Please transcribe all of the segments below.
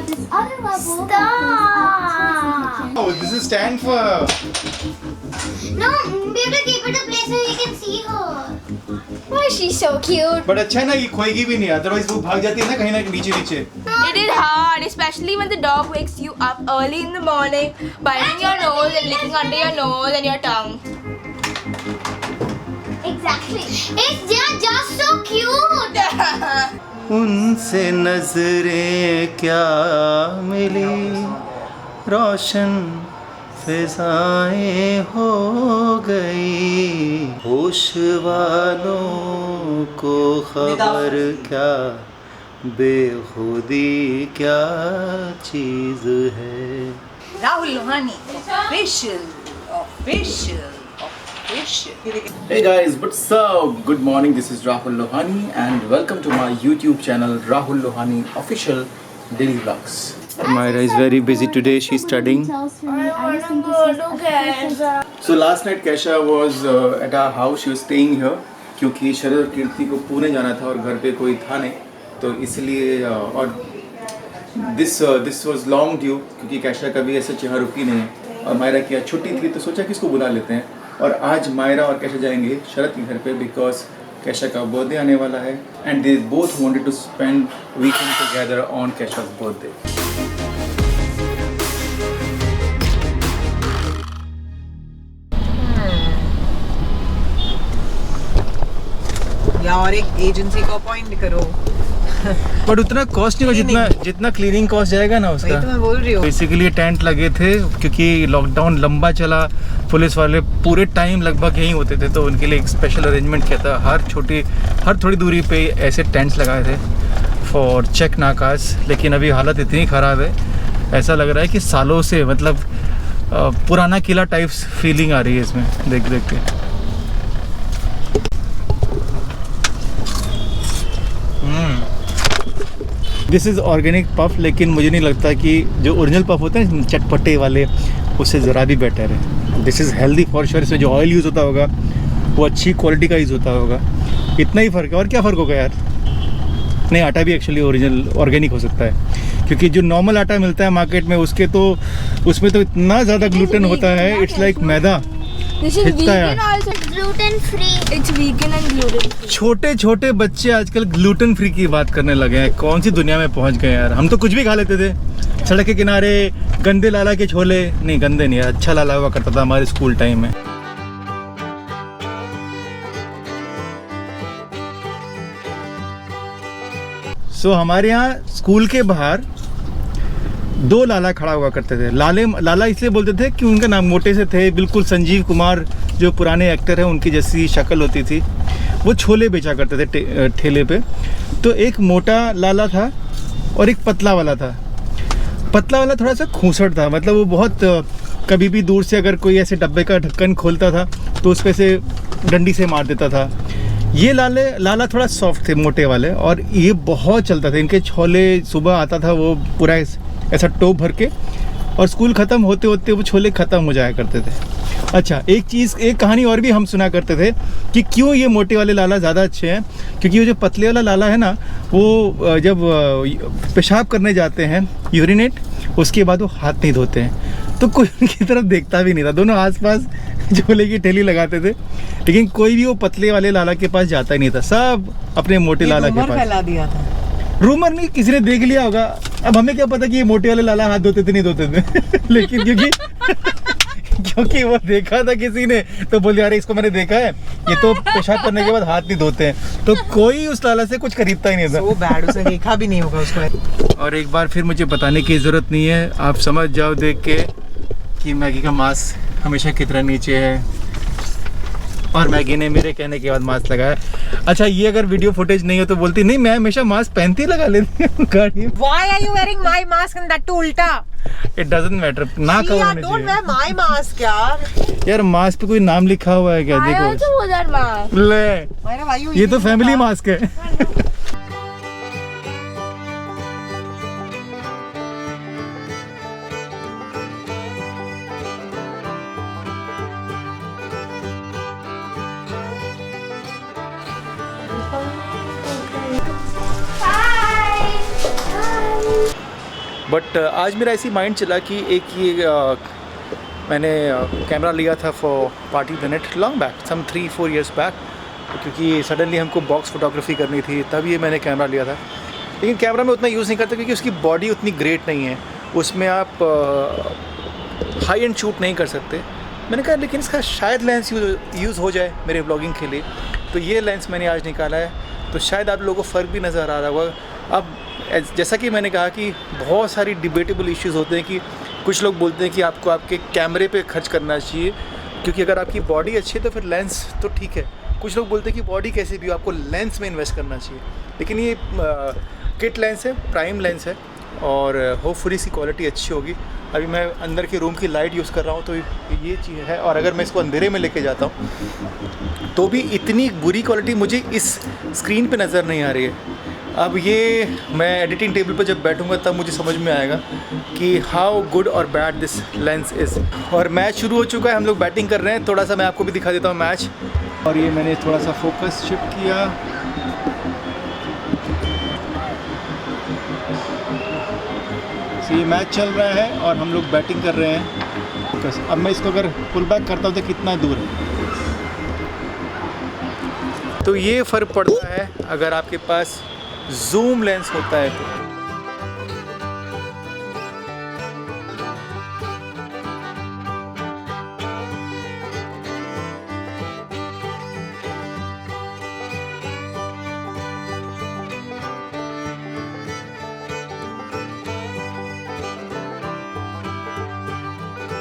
have this other rubber. Stop! Oh, this is stand for. No, we have to keep it a place where we can see her. Why is she so cute? But अच्छा है ना, ये खोएगी भी नहीं, otherwise वो भाग जाती है ना कहीं ना नीचे नीचे. It is hard, especially when the dog wakes you up early in the morning, biting your nose and licking under your nose and your tongue. Exactly. They are just so cute. उनसे नजरें क्या मिली, रोशन फिजाएं हो गई, होश वालों को खबर क्या, बेखुदी क्या चीज है. Rahul Lohani, official. Hey guys, what's up? Good morning, this is Rahul Lohani and welcome to my YouTube channel Rahul Lohani Official Daily Vlogs. Myra is very busy today, she's studying. So last night Kesha was at our house, she was staying here क्योंकि शरद और कीर्ति को पुणे जाना था और घर पे कोई था नहीं, तो इसलिए और this was long due क्योंकि कैशा कभी ऐसे यहाँ रुकी नहीं और मायरा की आज छुट्टी थी, तो सोचा कि इसको बुला लेते हैं. और आज मायरा और कैशा जाएंगे शरद के घर पे बिकॉज कैशा का बर्थडे आने वाला है and they both wanted to spend weekend together on Kaisha's birthday. या और एक एजेंसी को अपॉइंट करो. बट उतना कॉस्ट नहीं होगा जितना क्लीनिंग कॉस्ट जाएगा ना उसका. वही तो मैं बोल रही हूँ. बेसिकली टेंट लगे थे क्योंकि लॉकडाउन लंबा चला, पुलिस वाले पूरे टाइम लगभग यहीं होते थे, तो उनके लिए एक स्पेशल अरेंजमेंट किया था. हर थोड़ी दूरी पे ऐसे टेंट्स लगाए थे फॉर चेक नाकास. लेकिन अभी हालत इतनी ख़राब है, ऐसा लग रहा है कि सालों से मतलब पुराना किला टाइप्स फीलिंग आ रही है इसमें देख देख के. दिस इज़ ऑर्गेनिक पफ, लेकिन मुझे नहीं लगता कि जो ओरिजिनल पफ होते हैं चटपटे वाले उससे ज़रा भी बेटर है. This is healthy for sure. इसमें जो ऑयल यूज़ होता होगा वो अच्छी क्वालिटी का यूज़ होता होगा. इतना ही फ़र्क है. और क्या फ़र्क होगा यार. नहीं, आटा भी एक्चुअली ओरिजिनल ऑर्गेनिक हो सकता है क्योंकि जो नॉर्मल आटा मिलता है मार्केट में उसमें तो इतना ज़्यादा ग्लूटेन होता है. It's like maida. This is vegan also. Gluten free. It's vegan and gluten free. छोटे छोटे बच्चे आजकल ग्लूटेन फ्री की बात करने लगे हैं. कौन सी दुनिया में पहुंच गए यार. हम तो कुछ भी खा लेते थे सड़क के किनारे. गंदे लाला के छोले, नहीं गंदे नहीं, अच्छा लाला हुआ करता था हमारे स्कूल टाइम में. सो हमारे यहाँ स्कूल के बाहर 2 लाला खड़ा हुआ करते थे. लाला इसलिए बोलते थे कि उनका नाम मोटे से थे, बिल्कुल संजीव कुमार जो पुराने एक्टर हैं उनकी जैसी शक्ल होती थी. वो छोले बेचा करते थे ठेले पे. तो एक मोटा लाला था और एक पतला वाला था. पतला वाला थोड़ा सा खूंसट था, मतलब वो बहुत कभी भी दूर से अगर कोई ऐसे डब्बे का ढक्कन खोलता था तो उस पे से डंडी से मार देता था. ये लाला थोड़ा सॉफ्ट थे मोटे वाले, और ये बहुत चलता था. इनके छोले सुबह आता था वो पूरा ऐसा टोप भर के, और स्कूल ख़त्म होते होते वो छोले ख़त्म हो जाया करते थे. अच्छा, एक कहानी और भी हम सुना करते थे कि क्यों ये मोटे वाले लाला ज़्यादा अच्छे हैं. क्योंकि वो जो पतले वाला लाला है ना, वो जब पेशाब करने जाते हैं यूरिनेट, उसके बाद वो हाथ नहीं धोते हैं, तो कोई उनकी तरफ देखता भी नहीं था. दोनों आसपास झोले की ठेली लगाते थे, लेकिन कोई भी वो पतले वाले लाला के पास जाता ही नहीं था. सब अपने मोटे लाला के पास फैला दिया था. रूमर नहीं, किसी ने देख लिया होगा. अब हमें क्या पता कि ये मोटे वाले लाला हाथ धोते थे नहीं धोते थे. लेकिन क्योंकि वो देखा था किसी ने, तो बोले यार इसको मैंने देखा है, ये तो पेशाब करने के बाद हाथ नहीं धोते हैं. तो कोई उस लाला से कुछ खरीदता ही नहीं था. वो बैड, उसे देखा भी नहीं होगा उसको. और एक बार फिर मुझे बताने की ज़रूरत नहीं है, आप समझ जाओ देख के कि मैगी का मास्क हमेशा कितना नीचे है. और मैगी ने मेरे कहने के बाद मास्क लगाया. अच्छा, ये अगर वीडियो फुटेज नहीं हो तो बोलती नहीं, मैं हमेशा मास्क पहनती लगा लेती हूँ गाड़ी में. Why are you wearing my mask and that too उल्टा? It doesn't matter. ना कवर होने Don't चाहिए. wear my mask यार. यार मास्क पे कोई नाम लिखा हुआ है क्या? I देखो also wore that mask. ले, Why you ये तो eating फैमिली that? मास्क है. बट आज मेरा ऐसी माइंड चला कि एक ये मैंने कैमरा लिया था for party the net long back some 3-4 years back, क्योंकि सडनली हमको बॉक्स फोटोग्राफी करनी थी, तब ये मैंने कैमरा लिया था। लेकिन कैमरा में उतना यूज़ नहीं करता क्योंकि उसकी बॉडी उतनी ग्रेट नहीं है, उसमें आप हाई एंड शूट नहीं कर सकते। मैंने कहा लेकिन इसका शायद लेंस यूज़ हो जाए मेरे ब्लॉगिंग के लिए, तो ये लेंस मैंने आज निकाला है। तो शायद आप लोगों को फ़र्क भी नज़र आ रहा होगा। अब जैसा कि मैंने कहा कि बहुत सारी डिबेटेबल इश्यूज़ होते हैं कि कुछ लोग बोलते हैं कि आपको आपके कैमरे पे खर्च करना चाहिए क्योंकि अगर आपकी बॉडी अच्छी है तो फिर लेंस तो ठीक है। कुछ लोग बोलते हैं कि बॉडी कैसे भी हो आपको लेंस में इन्वेस्ट करना चाहिए, लेकिन ये किट लेंस है, प्राइम लेंस है और होपफुली इसकी क्वालिटी अच्छी होगी। अभी मैं अंदर के रूम की लाइट यूज़ कर रहा हूँ तो ये चीज़ है, और अगर मैं इसको अंधेरे में लेके जाता हूँ तो भी इतनी बुरी क्वालिटी मुझे इस स्क्रीन पे नज़र नहीं आ रही है। अब ये मैं एडिटिंग टेबल पर जब बैठूंगा तब मुझे समझ में आएगा कि हाउ गुड और बैड दिस लेंस इज़। और मैच शुरू हो चुका है, हम लोग बैटिंग कर रहे हैं। थोड़ा सा मैं आपको भी दिखा देता हूँ मैच। और ये मैंने थोड़ा सा फोकस शिफ्ट किया, तो ये मैच चल रहा है और हम लोग बैटिंग कर रहे हैं। अब मैं इसको अगर पुल बैक करता हूँ तो कितना दूर है, तो ये फ़र्क पड़ता है अगर आपके पास जूम लेंस होता है तो।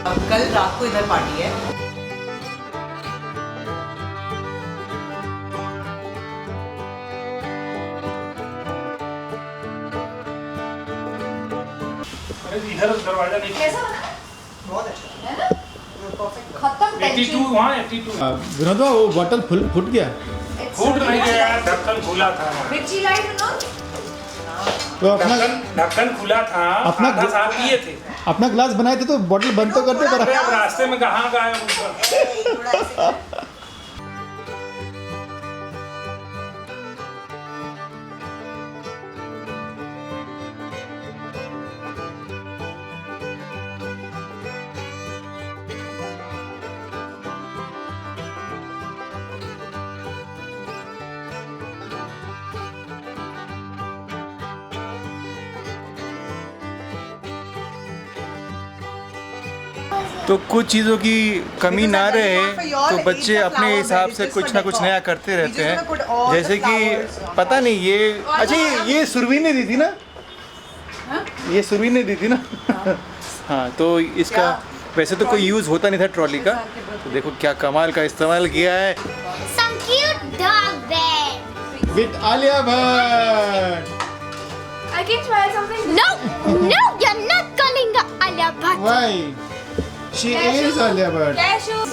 अब कल रात को इधर पार्टी है। इधर दरवाजा नहीं कैसा बना? बहुत अच्छा है ना? परफेक्ट। खत्म 82 वहाँ 82 विनोद वो बॉटल फूट गया, फूट नहीं गया, ढक्कन खुला था। मिर्ची लाइट ना? तो अपना ढक्कन खुला था, अपना आधा साफ किए थे। अपना ग्लास बनाए थे तो बॉटल बंद तो करते अरे अब रास्ते में कहाँ गए ऊपर। थोड़ा ऐसे तो कुछ चीज़ों की कमी ना रहे तो बच्चे अपने हिसाब से कुछ ना कुछ नया करते रहते हैं। जैसे कि पता नहीं ये अच्छा ये सुरभि ने दी थी ना, ये सुरभि ने दी थी ना। हाँ तो इसका वैसे तो कोई यूज़ होता नहीं था ट्रॉली का, तो देखो क्या कमाल का इस्तेमाल किया है। Some cute dog bed. With Alia Bhatt. I can smell something. No, no, you're not calling her Alia Bhatt. Why? She is Alia Bhatt. Cashews.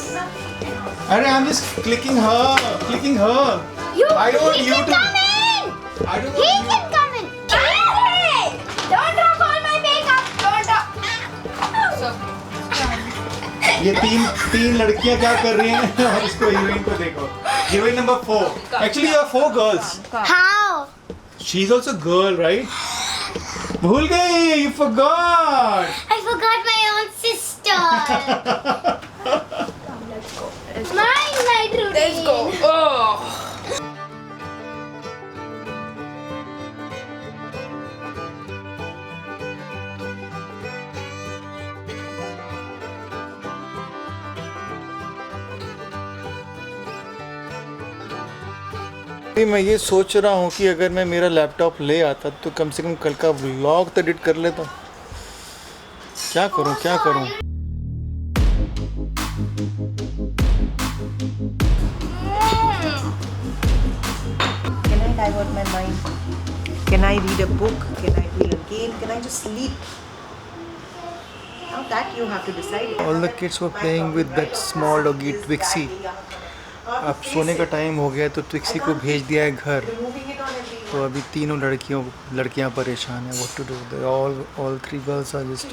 अरे I'm just clicking her. You, I don't he you can to- come in. I don't He know. can come in. Hey! Don't drop all my makeup. Don't drop. So, ये तीन लड़कियां क्या कर रही हैं और इसको हीरोइन को देखो। Heroine number 4। Actually you are 4 girls. How? She's also girl, right? भूल गई, you forgot. I forgot my own sister. My night routine. let's go. Oh. मैं ये सोच रहा हूँ कि अगर मैं मेरा लैपटॉप ले आता तो कम से कम कल का व्लॉग तो एडिट कर लेता। क्या करूँ Can I divert my mind? Can I read a book? Can I play a game? Can I just sleep? Now that you have to decide. All the kids were playing with that small doggy Twixie. अब सोने का time हो गया तो ट्विक्सी को भेज दिया है घर। तो अभी तीनों लड़कियां परेशान हैं। What to do? All 3 girls are just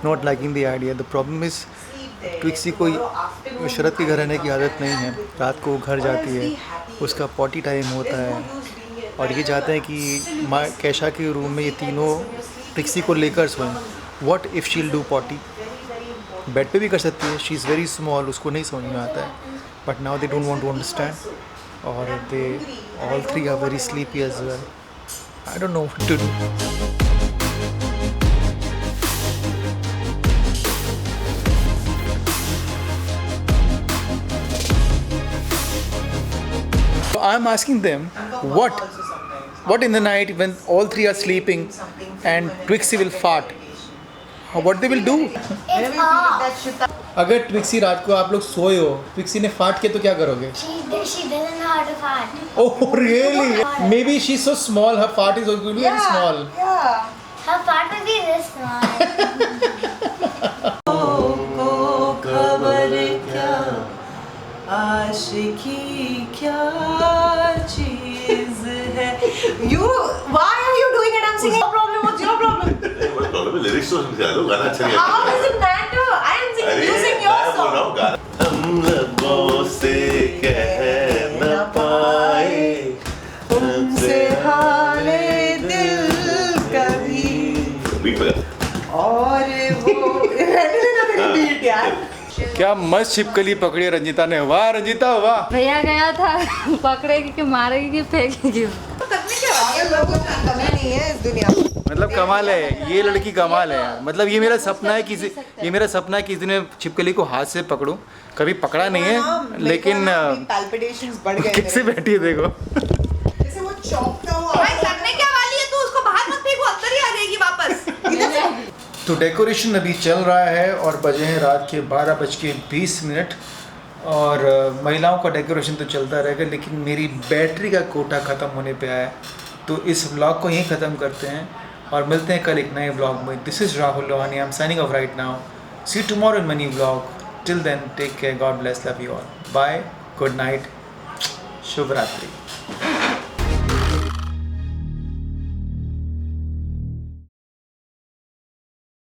not liking the idea. The problem is ट्विक्सी को शरद के घर रहने की आदत नहीं है। रात को वो घर जाती है, उसका पॉटी टाइम होता है और ये चाहते हैं कि कैशा के रूम में ये तीनों ट्रिक्सी को लेकर सोएं. What if she'll do potty? Bed पे भी कर सकती है. She is very small, उसको नहीं समझ में आता है. But now they don't want to understand. और they all three are very sleepy as well. I don't know what to do. So I'm asking them what in the night when all three are sleeping and Twixy will fart. What they will do? It's off. अगर ट्विक्सी रात को आप लोग सोए हो, ट्विक्सी ने फाट किया तो क्या करोगे? She doesn't know how to fart. Oh really? Maybe she's so small, her fart is going to be very small. Yeah. Her fart will be this small. को खबर क्या आशिकी क्या चीज है. Why are you doing it? I'm singing. No problem. What's your problem? Lyrics तो समझा दो, गाना अच्छा नहीं आता. How does it matter? I am singing. You sing your मैं बोल रहा song. हूँ गाना. हम लबों से कह न पाए तुमसे हाले दिल कभी बीट लगा. और वो रहने देना मेरी बीट यार. क्या मस्त छिपकली पकड़ी है रंजीता ने. वाह रंजीता वाह. भैया गया था पकड़ेगी कि मारेगी कि फेंकेगी. करने क्या वाले लोगों की कमी नहीं है इस दुनिया में. मतलब कमाल है, ये लड़की कमाल है. मतलब ये मेरा सपना है कि इस दिन छिपकली को हाथ से पकड़ूं. कभी पकड़ा नहीं है लेकिन पैल्पिटेशंस बढ़ गए. कैसे बैठी है देखो. जैसे वो चौंकता हुआ. भाई करने क्या वाली है तू. उसको बाहर मत फेंको, अंदर ही आ जाएगी वापस. इधर से. तो डेकोरेशन अभी चल रहा है और बजे हैं रात के 12:20 और महिलाओं का डेकोरेशन तो चलता रहेगा लेकिन मेरी बैटरी का कोटा ख़त्म होने पे आया है. तो इस व्लॉग को यहीं ख़त्म करते हैं और मिलते हैं कल एक नए व्लॉग में. This is Rahul Lohani. I am signing off right now. See tomorrow in my new vlog. Till then take care. God bless. Love you all. Bye. Good night. शुभ रात्रि.